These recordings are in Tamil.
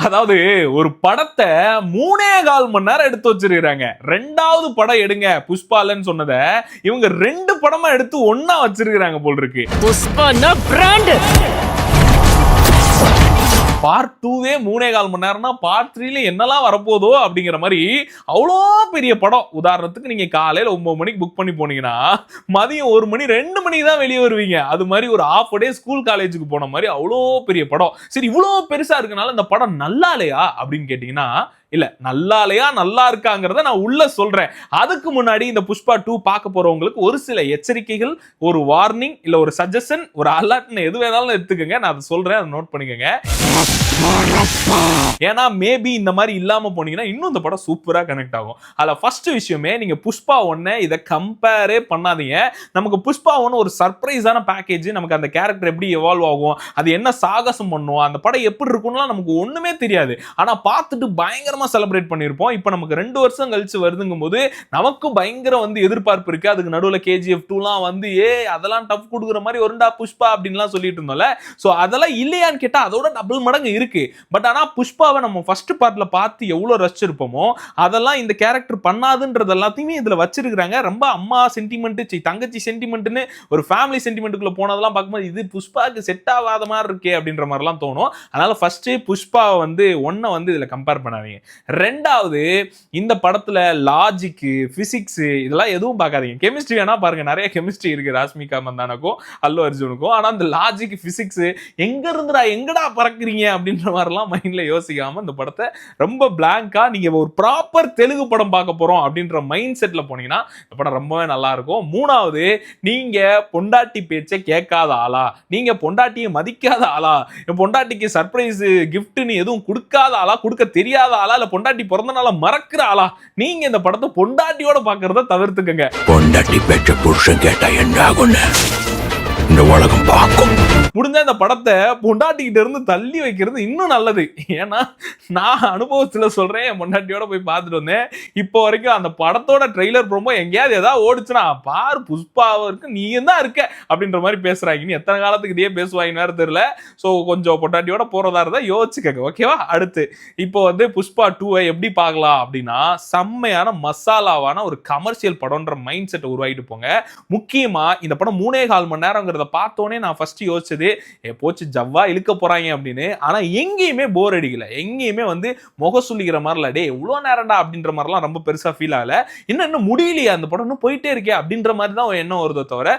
அதாவது ஒரு படத்தை 3.25 மணி நேரம் எடுத்து வச்சிருக்காங்க. 2வது படம் எடுங்க புஷ்பாலன்னு சொன்னதை இவங்க 2 படமா எடுத்து ஒண்ணா வச்சிருக்காங்க போல் இருக்கு. புஷ்பானா பிராண்ட். பார்ட் 2வே 3.25 மணி நேரம்னா பார்ட் 3ல என்னெல்லாம் வரப்போதோ அப்படிங்கிற மாதிரி அவ்வளோ பெரிய படம். உதாரணத்துக்கு நீங்க காலையில 9 மணிக்கு புக் பண்ணி போனீங்கன்னா மதியம் 1 மணி 2 மணிக்கு தான் வெளியே வருவீங்க. அது மாதிரி ஒரு half a day ஸ்கூல் காலேஜுக்கு போன மாதிரி அவ்வளோ பெரிய படம். சரி, இவ்வளோ பெருசா இருக்கனால இந்த படம் நல்லா இல்லையா அப்படின்னு கேட்டீங்கன்னா இல்ல, நல்லா இல்லையா நல்லா இருக்காங்கிறத நான் உள்ள சொல்றேன். அதுக்கு முன்னாடி இந்த புஷ்பா 2 பார்க்க போறவங்களுக்கு ஒரு சில எச்சரிக்கைகள், ஒரு வார்னிங், இல்ல ஒரு சஜஷன், ஒரு அலர்ட்னு எது வேணாலும் எடுத்துக்கங்க. நான் அதை சொல்றேன், அதை நோட் பண்ணிக்கங்க. ஏன்னா மேபி இந்த மாதிரி இல்லாம போனீங்கன்னா இன்னும் இந்த படம் சூப்பரா கனெக்ட் ஆகும். அதுல ஃபர்ஸ்ட் விஷயமே, நீங்க புஷ்பா 1 இதை கம்பேரே பண்ணாதீங்க. நமக்கு புஷ்பா 1 ஒரு சர்ப்ரைஸான பேக்கேஜ். நமக்கு அந்த கேரக்டர் எப்படி எவால்வ் ஆகும், அது என்ன சாகசம் பண்ணும், அந்த படம் எப்படி இருக்கும்லாம் நமக்கு ஒண்ணுமே தெரியாது. ஆனா பார்த்துட்டு பயங்கரமா செலிப்ரேட் பண்ணிருப்போம். இப்போ நமக்கு 2 வருஷம் கழிச்சு வருதுங்கும் போது நமக்கு பயங்கர எதிர்பார்ப்பு இருக்கு. அதுக்கு நடுவுல KGF 2லாம் அதெல்லாம் டஃப் கொடுக்குற மாதிரி ஒருண்டா புஷ்பா அப்படின்லாம் சொல்லிட்டு இருந்தோம்ல. சோ அதெல்லாம் இல்லையான்னு கேட்டா அதோட டபுள் மடங்கு இருக்கு. பட் ஆனா புஷ்பாவை நம்ம ஃபர்ஸ்ட் பார்ட்ல பார்த்து எவ்வளவு ரசிச்சிருப்போமோ அதெல்லாம் இந்த கேரக்டர் பண்ணாதுன்றது எல்லாத்தையுமே இதுல வச்சிருக்காங்க. ரொம்ப அம்மா சென்டிமெண்ட், தங்கச்சி சென்டிமெண்ட்னு ஒரு ஃபேமிலி சென்டிமெண்ட்டுக்குள்ள போனதெல்லாம் பார்க்கும்போது இது புஷ்பாக்கு செட் ஆகாத மாதிரி இருக்கே அப்படின்ற மாதிரிலாம் தோணும். அதனால ஃபர்ஸ்ட் புஷ்பாவை 1 இதுல கம்பேர் பண்ணாதீங்க. 2வது, இந்த படத்துல லாஜிக், பிசிக்ஸ் இதெல்லாம் எதுவும் பார்க்காதீங்க. கெமிஸ்ட்ரி வேணா பாருங்க, நிறைய கெமிஸ்ட்ரி இருக்கு ராஷ்மிகா மந்தானாக்கும் அல்லு அர்ஜுனுக்கும். ஆனா அந்த லாஜிக், பிசிக்ஸ் எங்கடா பறக்குறீங்க அப்படின்ற மாதிரிலாம் மைண்ட்ல யோசிக்காம இந்த படத்தை ரொம்ப பிளாங்கா நீங்க ஒரு ப்ராப்பர் தெலுங்கு படம் பார்க்க போறோம் அப்படின்ற மைண்ட் செட்ல போனீங்கன்னா இந்த படம் ரொம்பவே நல்லா இருக்கும். 3வது, நீங்க பொண்டாட்டி பேச்சை கேட்காத ஆளா, நீங்க பொண்டாட்டியை மதிக்காத ஆளா, பொண்டாட்டிக்கு சர்ப்ரைஸ் கிஃப்ட்னு எதுவும் கொடுக்காத ஆளா, கொடுக்க தெரியாத ஆளா, இல்ல பொண்டாட்டி பிறந்த நாள மறக்கிற ஆளா, நீங்க இந்த படத்தை பொண்டாட்டியோட பாக்குறத தவிர்த்துக்கங்க. பொண்டாட்டி பேச்ச புருஷன் கேட்டா என்ன ஆகும்னு இந்த உலகம் பார்க்கும். முடிஞ்ச இந்த படத்தை பொண்டாட்டிக்கிட்ட இருந்து தள்ளி வைக்கிறது இன்னும் நல்லது. ஏன்னா நான் அனுபவத்துல சொல்றேன், என் பொண்டாட்டியோட போய் பார்த்துட்டு வந்தேன். இப்போ வரைக்கும் அந்த படத்தோட ட்ரெய்லர் ப்ரோமோ எங்கேயாவது ஏதாவது ஓடிச்சுன்னா பாரு புஷ்பாவிற்கு நீ தான் இருக்க அப்படின்ற மாதிரி பேசுறாங்க. நீ எத்தனை காலத்துக்கு இதே பேசுவாங்கன்னு வேற தெரியல. ஸோ கொஞ்சம் பொண்டாட்டியோட போறதா இருந்தா யோசிச்சுக்கங்க, ஓகேவா? அடுத்து இப்போ புஷ்பா 2 எப்படி பார்க்கலாம் அப்படின்னா, செம்மையான மசாலாவான ஒரு கமர்ஷியல் படம்ன்ற மைண்ட் செட்டை உருவாக்கிட்டு போங்க. முக்கியமா இந்த படம் 3.25 மணி நேரங்கிறத பார்த்தோன்னே நான் ஃபர்ஸ்ட் யோசிச்சது போச்சு ஜவ்வா இழுக்க போறாங்க அப்படின்னு. ஆனா எங்கேயுமே போர் அடிக்கல, எங்கேயுமே முக சொல்லிக்கிற மாதிரில டே இவ்வளவு நேரம்டா அப்படின்ற மாதிரிலாம் ரொம்ப பெருசா ஃபீல் ஆகல. இன்னும் முடியலையா அந்த படம், இன்னும் போயிட்டே இருக்கே அப்படின்ற மாதிரி தான் எண்ணம் வருதோ தவிர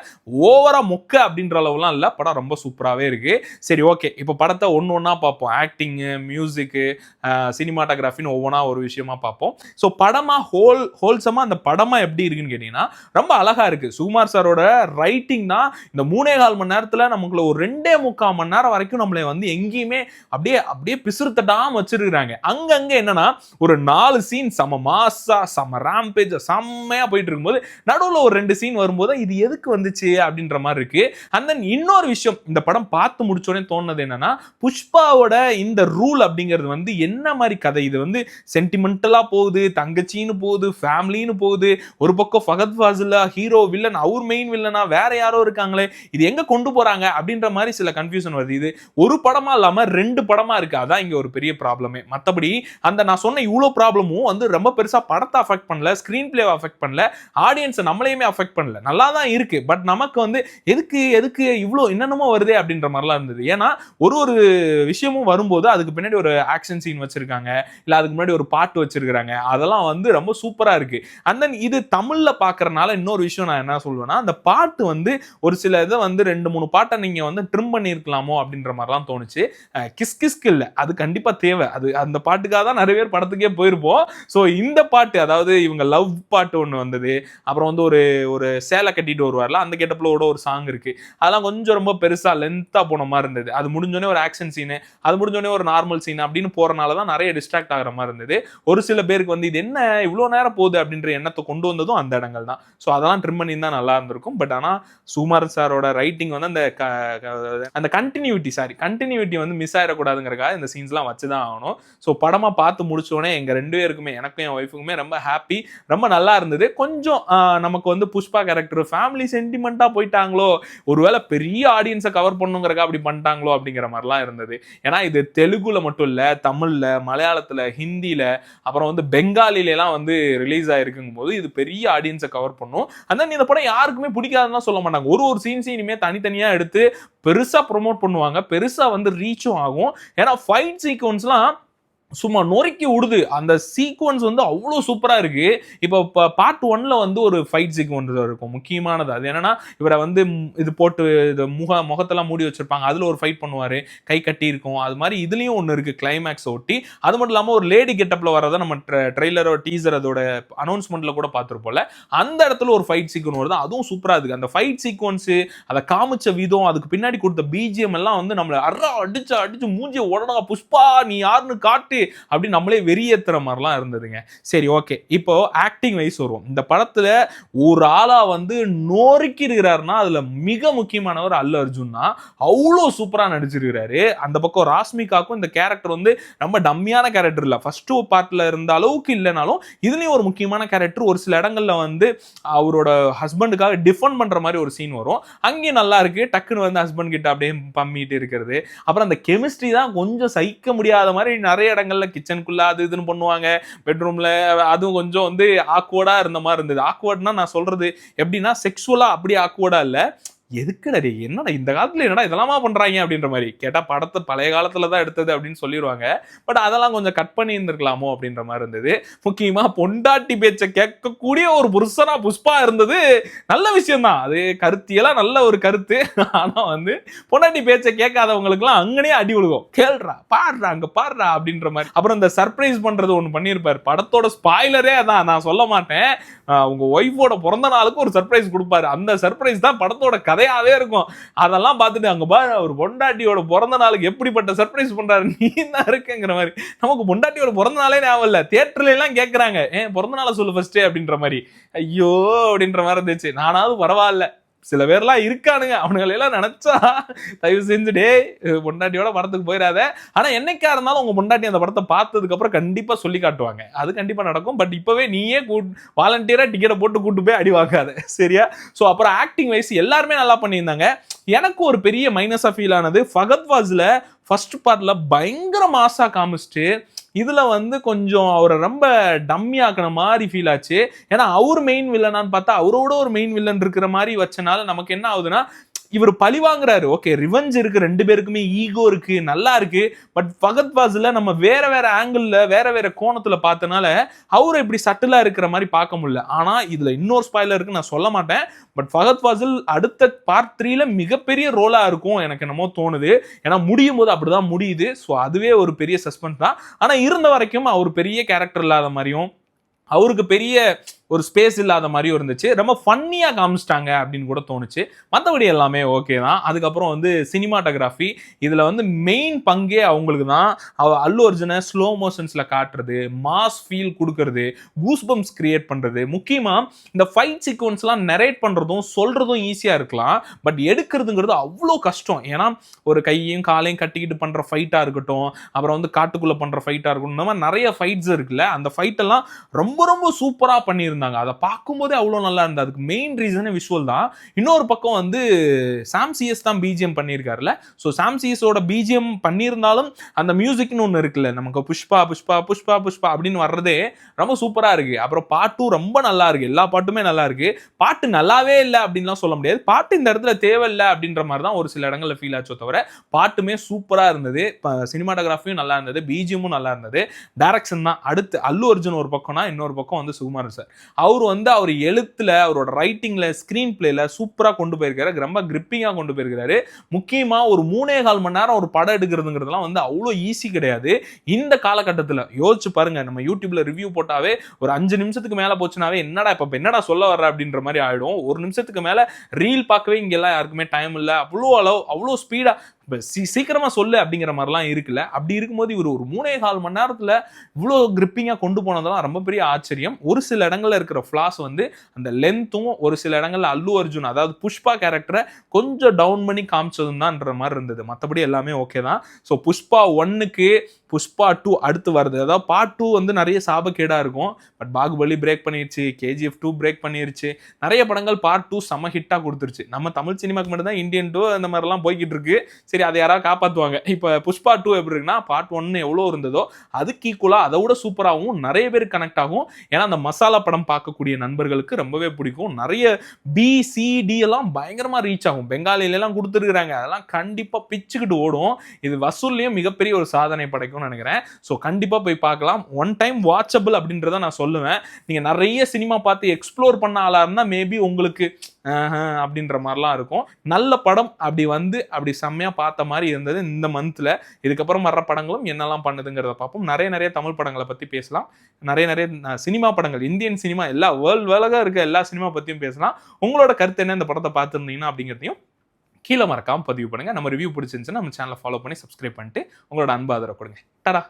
ஓவரா மொக்க அப்படின்ற அளவுலாம் இல்ல. படம் ரொம்ப சூப்பராகவே இருக்கு. சரி, ஓகே, இப்போ படத்தை ஒன்னா பார்ப்போம். ஆக்டிங்கு, மியூசிக்கு, சினிமாட்டோகிராஃபின்னு ஒவ்வொன்றா ஒரு விஷயமா பார்ப்போம். ஸோ படமா ஹோல்சமா அந்த படமா எப்படி இருக்குன்னு கேட்டீங்கன்னா ரொம்ப அழகா இருக்கு. சுகுமார் சாரோட ரைட்டிங் தான் இந்த 3.25 மணி நேரத்துல நமக்குள்ள ஒரு 2.25 மணி நேரம் வரைக்கும் நம்மளை எங்கேயுமே அப்படியே பிசுறுத்தட்டாம வச்சிருக்காங்க. அங்கங்க என்னன்னா ஒரு 4 சீன் செம மாசா, செம ராம்பேஜ், செம்மையா போயிட்டு இருக்கும்போது நடுவுல ஒரு 2 சீன் வரும்போது இது எதுக்கு வந்துச்சு அப்படின்ற மாதிரி இருக்கு. அண்ட் தென் இன்னொரு விஷயம், இந்த படம் பார்த்து முடிச்சோடனே தோணுது என்னன்னா, புஷ்பாவோட இந்த ரூல் அப்படிங்கிறது என்ன மாதிரி கதை, இது சென்டிமெண்டலா போகுது, தங்கச்சின்னு போகுது, ஃபேமிலின்னு போகுது, ஒரு பக்கம் ஃபகத் ஃபாசிலா ஹீரோ வில்லன், அவர் மெயின் வில்லனா வேற யாரோ இருக்காங்களே, இது எங்க கொண்டு போறாங்க அப்படின்ற மாதிரி சில கன்ஃபியூஷன் வருது. இது ஒரு படமா இல்லாம 2 படமா இருக்கு. அதான் இங்க ஒரு பெரிய ப்ராப்ளமே. மத்தபடி அந்த நான் சொன்ன இவ்வளவு ப்ராப்ளமும் ரொம்ப பெருசா படத்தை அஃபெக்ட் பண்ணல, ஸ்கிரீன் பிளேவை அஃபெக்ட் பண்ணல, ஆடியன்ஸ் நம்மளையுமே அஃபெக்ட் பண்ணல. நல்லா தான் இருக்கு. பட் நமக்கு எதுக்கு இவ்வளோ என்னென்னமோ வருதே அப்படின்ற மாதிரிலாம் இருந்தது. ஏன்னா ஒரு விஷயமும் வரும்போது அதுக்கு பின்னாடி ஒரு ஆக்ஷன் சீன் வச்சிருக்காங்க, இல்ல அதுக்கு முன்னாடி ஒரு பாட்டு வச்சிருக்காங்க. அதெல்லாம் ரொம்ப சூப்பரா இருக்கு. அண்ட் தென் இது தமிழ்ல பாக்குறதுனால இன்னொரு விஷயம் நான் என்ன சொல்லுவேன்னா, அந்த பாட்டு ஒரு சில இதை 2-3 பாட்டை நீங்க ட்ரிம் பண்ணிருக்கலாமோ அப்படின்ற மாதிரிலாம் தோணுச்சு. கிஸ்கிஸ்க்கு இல்ல, அது கண்டிப்பா தேவை. அது அந்த பாட்டுக்காக தான் நிறைய பேர் படத்துக்கே போயிருப்போம். ஸோ இந்த பாட்டு, அதாவது இவங்க லவ் பாட்டு ஒன்று வந்தது, அப்புறம் ஒரு சேலை கட்டிட்டு வருவார்ல, அந்த கெட்டப்ல ஒரு சாங் இருக்கு. அதெல்லாம் கொஞ்சம் ரொம்ப பெருசா லென்த்தா போன மாதிரி இருந்தது. அது முடிஞ்சோடனே ஒரு ஆக்ஷன் சீனு, அது முடிஞ்சோடனே ஒரு நார்மல் சீன் அப்படின்னு போறனால தான் நிறைய டிஸ்ட்ராக்ட் ஆகிற மாதிரி இருந்தது. ஒரு சில பேருக்கு இது என்ன இவ்வளோ நேரம் போகுது அப்படின்ற எண்ணத்தை கொண்டு வந்ததும் அந்த இடங்கள் தான். ஸோ அதெல்லாம் ட்ரிம் பண்ணி தான் நல்லா இருந்திருக்கும். பட் ஆனால் சுகுமார் சாரோட ரைட்டிங் வந்து அந்த கண்டினியூட்டி வந்து மிஸ் ஆயிடக்கூடாதுங்கிறக்காக இந்த சீன்ஸ்லாம் வச்சுதான் ஆகணும். ஸோ படமா பார்த்து முடிச்சோடனே எங்க 2 பேருக்குமே, எனக்கும் என் ஒய்ஃபுக்குமே ரொம்ப ஹாப்பி, ரொம்ப நல்லா இருந்தது. கொஞ்சம் நமக்கு வந்து புஷ்பா கேரக்டர் ஃபேமிலி சென்டிமெண்டா போயிட்டாங்களோ, ஒருவேளை பெரிய ஆடியன்ஸை கவர் பண்ணுங்கிறக்கா அப்படி பண்ணிட்டாங்களோ அப்படிங்கிற மாதிரிலாம் இருந்தது. ஏன்னா இது தெலுங்குல மட்டும் இல்ல, தமிழ்ல, மலையாளத்துல, ஹிந்தில, அப்புறம் வந்து பெங்காலில எல்லாம் வந்து ரிலீஸ் ஆயிருக்கும் போது இது பெரிய ஆடியன்ஸை கவர் பண்ணும். அந்த இந்த படம் யாருக்குமே பிடிக்காதுன்னு சொல்ல மாட்டாங்க. ஒரு சீனையுமே தனித்தனியா எடுத்து பெருசா ப்ரோமோட் பண்ணுவாங்க, பெருசா வந்து ரீச்சும் ஆகும். ஏன்னா ஃபைட் சீக்வன்ஸ்லாம் சும்மா நொறுக்கி விடுது. அந்த சீக்வன்ஸ் வந்து அவ்வளோ சூப்பரா இருக்கு. இப்போ பார்ட் 1ல வந்து ஒரு ஃபைட் சீக்வன்ஸ் இருக்கும் முக்கியமானது. அது என்னன்னா, இவரை வந்து இது போட்டு இது முகத்தெல்லாம் மூடி வச்சிருப்பாங்க, அதுல ஒரு ஃபைட் பண்ணுவாரு, கை கட்டி இருக்கும். அது மாதிரி இதுலயும் ஒன்று இருக்கு கிளைமேக்ஸ் ஒட்டி. அது மட்டும் இல்லாம ஒரு லேடி கெட்டப்ல வரதை நம்ம ட்ரெய்லரோ டீசர் அதோட அனௌன்ஸ்மெண்ட்ல கூட பார்த்துருப்போம்ல, அந்த இடத்துல ஒரு ஃபைட் சீக்வன்ஸ் வருது, அதுவும் சூப்பரா இருக்கு. அந்த ஃபைட் சீக்வன்ஸ், அதை காமிச்ச விதம், அதுக்கு பின்னாடி கொடுத்த பிஜிஎம் எல்லாம் வந்து நம்மள அடிச்சு மூஞ்சிய உடனே புஷ்பா நீ யாருன்னு காட்டு அப்படி நம்மளே வெறியேத்துற மாதிரிலாம் இருந்ததுங்க. சரி, ஓகே. இப்போ ஆக்டிங் வைஸ் வருவோம். இந்த படத்துல ஒரு ஆளா வந்து நோறுக்கி இருக்கிறாருன்னா அதுல மிக முக்கியமானவர் அல்லு அர்ஜுன் தான். அவ்வளோ சூப்பரா நடிச்சிருக்கிறாரு. அந்த பக்கம் ராஷ்மிகாக்கும் இந்த கேரக்டர் வந்து ரொம்ப டம்மியான கேரக்டர் இல்ல, ஃபர்ஸ்ட் பார்ட்ல இருந்த அளவுக்கு இல்லைனாலும் இதுலயும் ஒரு முக்கியமான கேரக்டர். ஒரு சில இடங்கள்ல வந்து அவரோட ஹஸ்பண்டுக்காக டிஃபெண்ட் பண்ற மாதிரி ஒரு சீன் வரும், அங்கேயும் நல்லா இருக்கு. டக்குன்னு வந்து ஹஸ்பண்ட் கிட்ட அப்படியே பம்மிட்டு இருக்கிறது. அப்புறம் அந்த கெமிஸ்ட்ரி தான் கொஞ்சம் சகிக்க முடியாத மாதிரி நிறைய இடங்கள்ல கிச்சனுக்குள்ள அது இதுன்னு பண்ணுவாங்க, பெட்ரூம்ல அதுவும் கொஞ்சம் வந்து ஆக்வர்டா இருந்த மாதிரி இருந்தது. ஆக்வர்ட்னா நான் சொல்றது எப்படின்னா செக்ஷுவலா அப்படி ஆக்வர்டா இல்ல, எதுக்குடா என்னடா இந்த காலத்துல என்னடா இதெல்லாமா பண்றாங்க அப்படின்ற மாதிரி. கேட்டா படத்தை பழைய காலத்துல தான் எடுத்தது அப்படின்னு சொல்லிடுவாங்க, பட் அதெல்லாம் கொஞ்சம் கட் பண்ணி இருந்திருக்கலாமோ அப்படின்ற மாதிரி இருந்தது. முக்கியமா பொண்டாட்டி பேச்ச கேட்கக்கூடிய ஒரு புருஷனா புஷ்பா இருந்தது நல்ல விஷயம் தான். அது கருத்தியெல்லாம் நல்ல ஒரு கருத்து. ஆனா வந்து பொண்டாட்டி பேச்ச கேட்காதவங்களுக்கு எல்லாம் அங்கனே அடி விழுகும், கேள்றா பாடுறா அங்க பாடுறா அப்படின்ற மாதிரி. அப்புறம் இந்த சர்ப்ரைஸ் பண்றது ஒண்ணு பண்ணிருப்பாரு. படத்தோட ஸ்பாய்லரே அதான், நான் சொல்ல மாட்டேன். உங்க ஒய்ஃபோட பிறந்த நாளுக்கு ஒரு சர்ப்ரைஸ் கொடுப்பாரு. அந்த சர்ப்ரைஸ் தான் படத்தோட கதையாவே இருக்கும். அதெல்லாம் பார்த்துட்டு அங்க பாரு அவர் பொண்டாட்டியோட பிறந்த நாளுக்கு எப்படிப்பட்ட சர்ப்ரைஸ் பண்றாரு, நீ தான் இருக்குங்கிற மாதிரி. நமக்கு பொண்டாட்டியோட பிறந்த நாளே ஞாபகம் இல்ல, தியேட்டர்ல எல்லாம் கேட்கறாங்க பிறந்த நாளை சொல்லு ஃபர்ஸ்ட் அப்படின்ற மாதிரி. ஐயோ அப்படின்ற மாதிரி இருந்துச்சு. நானாவது பரவாயில்ல, சில பேர்லாம் இருக்கானுங்க, அவனுங்களெல்லாம் நினைச்சா தயவு செஞ்சு டே பொண்டாட்டியோட படத்துக்கு போயிடாத. ஆனா என்னைக்கா இருந்தாலும் உங்க பொண்டாட்டி அந்த படத்தை பார்த்ததுக்கு அப்புறம் கண்டிப்பா சொல்லி காட்டுவாங்க, அது கண்டிப்பா நடக்கும். பட் இப்பவே நீயே வாலண்டியரா டிக்கெட்டை போட்டு கூட்டு போய் அடி வாங்காத, சரியா? ஸோ அப்புறம் ஆக்டிங் வைஸ் எல்லாருமே நல்லா பண்ணியிருந்தாங்க. எனக்கு ஒரு பெரிய மைனஸா ஃபீல் ஆனது, ஃபகத் ஃபாசில ஃபர்ஸ்ட் பார்ட்ல பயங்கர மாசா காமிச்சிட்டு இதுல வந்து கொஞ்சம் அவரை ரொம்ப டம்மி ஆக்கின மாதிரி ஃபீல் ஆச்சு. ஏன்னா அவர் மெயின் வில்லனான்னு பார்த்தா அவரோட ஒரு மெயின் வில்லன் இருக்கிற மாதிரி வச்சனால நமக்கு என்ன ஆகுதுன்னா, இவர் பழி வாங்குறாரு. ஓகே, ரிவெஞ்ச் இருக்கு, 2 பேருக்குமே ஈகோ இருக்கு, நல்லா இருக்கு. பட் ஃபகத் ஃபாசில நம்ம வேற ஆங்கிள் வேற கோணத்துல பார்த்தனால அவரை இப்படி சட்டிலா இருக்கிற மாதிரி பார்க்க முடியல. ஆனா இதுல இன்னொரு ஸ்பாயிலர் இருக்கு, நான் சொல்ல மாட்டேன். பட் ஃபகத் ஃபாசில் அடுத்த பார்ட் 3ல மிகப்பெரிய ரோலா இருக்கும் எனக்கு என்னமோ தோணுது. ஏன்னா முடியும் போது அப்படிதான் முடியுது. ஸோ அதுவே ஒரு பெரிய சஸ்பென்ஸ் தான். ஆனா இருந்த வரைக்கும் அவர் பெரிய கேரக்டர் இல்லாத மாதிரியும் அவருக்கு பெரிய ஒரு ஸ்பேஸ் இல்லாத மாதிரியும் இருந்துச்சு. ரொம்ப ஃபன்னியா காமிச்சிட்டாங்க அப்படின்னு கூட தோணுச்சு. மற்றபடி எல்லாமே ஓகே தான். அதுக்கப்புறம் வந்து சினிமாட்டோகிராஃபி, இதுல வந்து மெயின் பங்கே அவங்களுக்கு தான். அல்லு அர்ஜுனை ஸ்லோ மோஷன்ஸ்ல காட்டுறது, மாஸ் ஃபீல் கொடுக்கறது, கூஸ்பம்ஸ் கிரியேட் பண்றது. முக்கியமா இந்த ஃபைட் சீக்வன்ஸ்லாம் நரேட் பண்றதும் சொல்றதும் ஈஸியா இருக்கலாம், பட் எடுக்கிறதுங்கிறது அவ்வளோ கஷ்டம். ஏன்னா ஒரு கையையும் காலையும் கட்டிக்கிட்டு பண்ற ஃபைட்டா இருக்கட்டும், அப்புறம் வந்து காட்டுக்குள்ள பண்ற ஃபைட்டா இருக்கட்டும், இந்த மாதிரி நிறைய ஃபைட்ஸ் இருக்குல்ல, அந்த ஃபைட் எல்லாம் ரொம்ப சூப்பரா பண்ணியிருந்தாங்க. அதை பார்க்கும்போதே அவ்வளோ நல்லா இருந்தது. அதுக்கு மெயின் ரீசனே விஷுவல் தான். இன்னொரு பக்கம் வந்து சாம் சிஎஸ் தான் பிஜிஎம் பண்ணியிருக்காருல்ல. ஸோ சாம் சிஎஸோட பிஜிஎம் பண்ணியிருந்தாலும் அந்த மியூசிக்னு ஒன்று இருக்குல்ல, நமக்கு புஷ்பா புஷ்பா புஷ்பா புஷ்பா அப்படின்னு வர்றதே ரொம்ப சூப்பரா இருக்கு. அப்புறம் பாட்டும் ரொம்ப நல்லா இருக்கு, எல்லா பாட்டுமே நல்லா இருக்கு. பாட்டு நல்லாவே இல்லை அப்படின்லாம் சொல்ல முடியாது, பாட்டு இந்த இடத்துல தேவையில்லை அப்படின்ற மாதிரி தான் ஒரு சில இடங்கள்ல ஃபீல் ஆச்சோ தவிர பாட்டுமே சூப்பரா இருந்தது. சினிமாட்டோகிராஃபியும் நல்லா இருந்தது, பிஜிஎமும் நல்லா இருந்தது. டைரக்ஷன் தான் அடுத்து அல்லு அர்ஜுன் ஒரு பக்கம்னா, இன்னொரு பக்கம் வந்து சுகுமாரன் சார். அவர் வந்து அவர் எழுத்துல, அவரோட ரைட்டிங்ல, ஸ்கிரீன் பிளேல சூப்பரா கொண்டு போயிருக்காரு, ரொம்ப கிரிப்பிங்கா கொண்டு போயிருக்காரு. முக்கியமா ஒரு 3.25 மணி நேரம் ஒரு படம் எடுக்கிறதுங்கிறதுலாம் வந்து அவ்வளோ ஈஸி கிடையாது இந்த காலகட்டத்தில். யோசிச்சு பாருங்க, நம்ம யூடியூப்ல ரிவ்யூ போட்டாவே ஒரு 5 நிமிஷத்துக்கு மேல போச்சுனாவே என்னடா இப்ப என்னடா சொல்ல வர்ற அப்படின்ற மாதிரி ஆயிடும். 1 நிமிஷத்துக்கு மேல ரீல் பார்க்கவே இங்க எல்லாம் யாருக்குமே டைம் இல்லை. அவ்வளோ ஸ்பீடா இப்போ சீக்கிரமா சொல்லு அப்படிங்கிற மாதிரிலாம் இருக்குல்ல. அப்படி இருக்கும்போது இவர் ஒரு 3.25 மணி நேரத்துல இவ்வளோ கிரிப்பிங்கா கொண்டு போனதெல்லாம் ரொம்ப பெரிய ஆச்சரியம். ஒரு சில இடங்கள்ல இருக்கிற ஃபிளாஸ் வந்து அந்த லென்த்தும், ஒரு சில இடங்கள்ல அல்லு அர்ஜுன் அதாவது புஷ்பா கேரக்டரை கொஞ்சம் டவுன் பண்ணி காமிச்சதும் தான்ன்ற மாதிரி இருந்தது. மற்றபடி எல்லாமே ஓகே தான். ஸோ புஷ்பா 1க்கு புஷ்பா 2 அடுத்து வருது. அதாவது பார்ட் 2 வந்து நிறைய சாபக்கேடா இருக்கும். பட் பாகுபலி பிரேக் பண்ணிருச்சு, கேஜிஎஃப் 2 பிரேக் பண்ணிருச்சு, நிறைய படங்கள் பார்ட் 2 செம ஹிட்டா கொடுத்துருச்சு. நம்ம தமிழ் சினிமாக்கு மட்டும் தான் இந்தியன் 2 அந்த மாதிரிலாம் போய்கிட்டு இருக்கு. சரி, அதை யாராவது காப்பாற்றுவாங்க. இப்போ புஷ்பா 2 எப்படி இருக்குன்னா, பார்ட் 1 எவ்வளோ இருந்ததோ அதுக்கு ஈக்குவலா அதை விட சூப்பராகவும் நிறைய பேர் கனெக்ட் ஆகும். ஏன்னா அந்த மசாலா படம் பார்க்கக்கூடிய நண்பர்களுக்கு ரொம்பவே பிடிக்கும். நிறைய BCD எல்லாம் பயங்கரமா ரீச் ஆகும். பெங்காலில எல்லாம் கொடுத்துருக்காங்க, அதெல்லாம் கண்டிப்பா பிச்சுக்கிட்டு ஓடும். இது வசூல்லையும் மிகப்பெரிய ஒரு சாதனை படைக்கும் நினைக்கிறேன். சோ கண்டிப்பா போய் பார்க்கலாம். ஒன் டைம் வாட்சபிள் அப்படின்றத நான் சொல்லுவேன். நீங்க நிறைய சினிமா பார்த்து எக்ஸ்ப்ளோர் பண்ண ஆளா இருந்தா மேபி உங்களுக்கு அப்படின்ற மாதிரிலாம் இருக்கும். நல்ல படம் அப்படி வந்து அப்படி செம்மையா பார்த்த மாதிரி இருந்தது இந்த மந்த்ல. இதுக்கப்புறம் வர்ற படங்களும் என்னெல்லாம் பண்ணுதுங்கிறத பார்ப்போம். நிறைய தமிழ் படங்களை பத்தி பேசலாம். நிறைய சினிமா படங்கள், இந்தியன் சினிமா எல்லா வேர்ல்டு இருக்க எல்லா சினிமா பத்தியும் பேசலாம். உங்களோட கருத்து என்ன இந்த படத்தை பார்த்துருந்தீங்கன்னா அப்படிங்கிறதையும் கீழே மறக்காம பதிவு பண்ணுங்க. நம்ம ரிவ்யூ பிடிச்சிருந்துச்சுன்னா நம்ம சேனலை ஃபாலோ பண்ணி சப்ஸ்கிரைப் பண்ணிட்டு உங்களோட அன்பு ஆதரவு கொடுங்க. டடா.